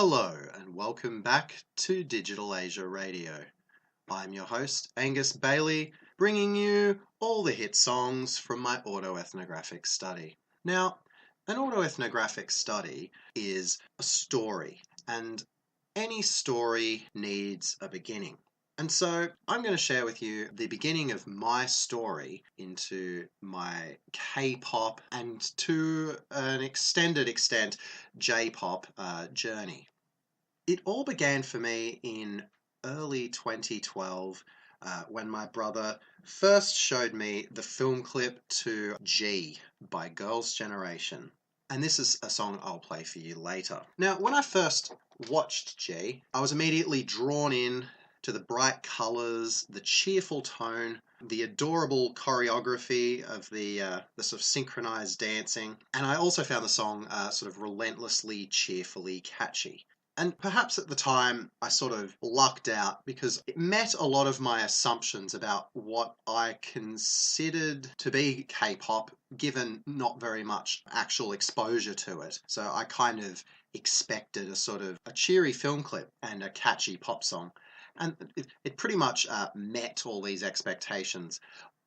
Hello and welcome back to Digital Asia Radio. I'm your host, Angus Bailey, bringing you all the hit songs from my autoethnographic study. Now, an autoethnographic study is a story, and any story needs a beginning. And so I'm going to share with you the beginning of my story into my K-pop and to an extended extent J-pop journey. It all began for me in early 2012 when my brother first showed me the film clip to G by Girls' Generation. And this is a song I'll play for you later. Now, when I first watched G, I was immediately drawn in to the bright colours, the cheerful tone, the adorable choreography of the sort of synchronized dancing, and I also found the song sort of relentlessly, cheerfully catchy. And perhaps at the time I sort of lucked out because it met a lot of my assumptions about what I considered to be K-pop, given not very much actual exposure to it. So I kind of expected a sort of a cheery film clip and a catchy pop song. And it pretty much met all these expectations.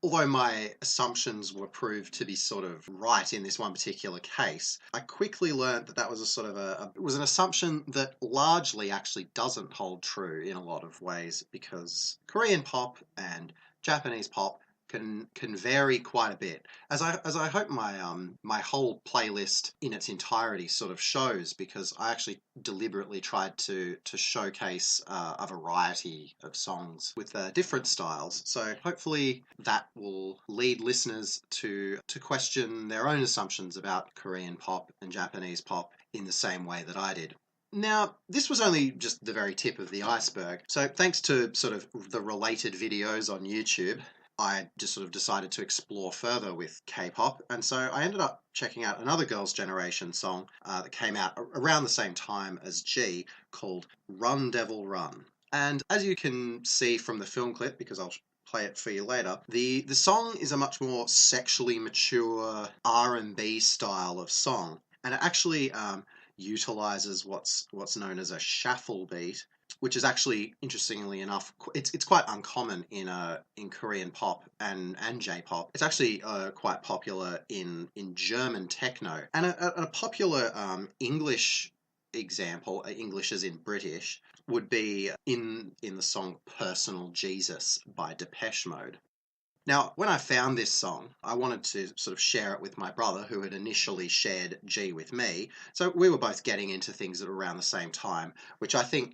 Although my assumptions were proved to be sort of right in this one particular case, I quickly learned that that was a sort of it was an assumption that largely actually doesn't hold true in a lot of ways, because Korean pop and Japanese pop can vary quite a bit, as I hope my whole playlist in its entirety sort of shows, because I actually deliberately tried to showcase a variety of songs with different styles. So hopefully that will lead listeners to question their own assumptions about Korean pop and Japanese pop in the same way that I did. Now, this was only just the very tip of the iceberg. So thanks to sort of the related videos on YouTube, I just sort of decided to explore further with K-pop, and so I ended up checking out another Girls' Generation song that came out around the same time as G, called Run Devil Run. And as you can see from the film clip, because I'll play it for you later, the song is a much more sexually mature R&B style of song, and it actually utilizes what's known as a shuffle beat, which is actually, interestingly enough, it's quite uncommon in Korean pop and J-pop. It's actually quite popular in German techno. And a popular English example, English as in British, would be in the song Personal Jesus by Depeche Mode. Now, when I found this song, I wanted to sort of share it with my brother, who had initially shared G with me. So we were both getting into things at around the same time, which I think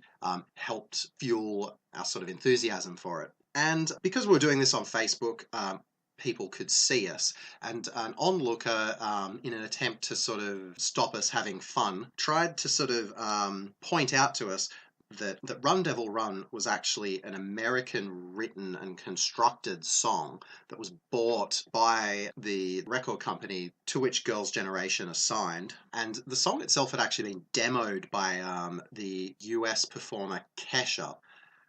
helped fuel our sort of enthusiasm for it. And because we were doing this on Facebook, people could see us. And an onlooker, in an attempt to sort of stop us having fun, tried to sort of point out to us that Run Devil Run was actually an American written and constructed song that was bought by the record company to which Girls' Generation assigned. And the song itself had actually been demoed by the US performer Kesha.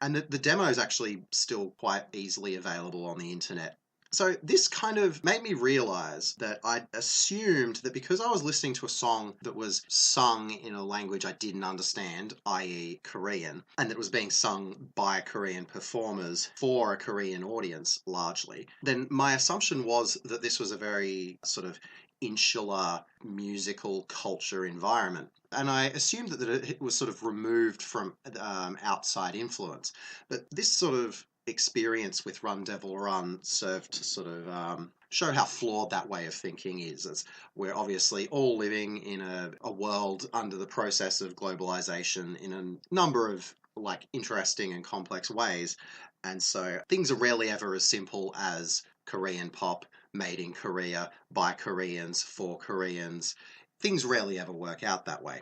And the demo is actually still quite easily available on the internet. So this kind of made me realize that I assumed that because I was listening to a song that was sung in a language I didn't understand, i.e. Korean, and that was being sung by Korean performers for a Korean audience largely, then my assumption was that this was a very sort of insular musical culture environment. And I assumed that it was sort of removed from outside influence. But this sort of experience with Run Devil Run served to sort of show how flawed that way of thinking is, as we're obviously all living in a world under the process of globalization in a number of interesting and complex ways. And so things are rarely ever as simple as Korean pop made in Korea by Koreans for Koreans. Things rarely ever work out that way.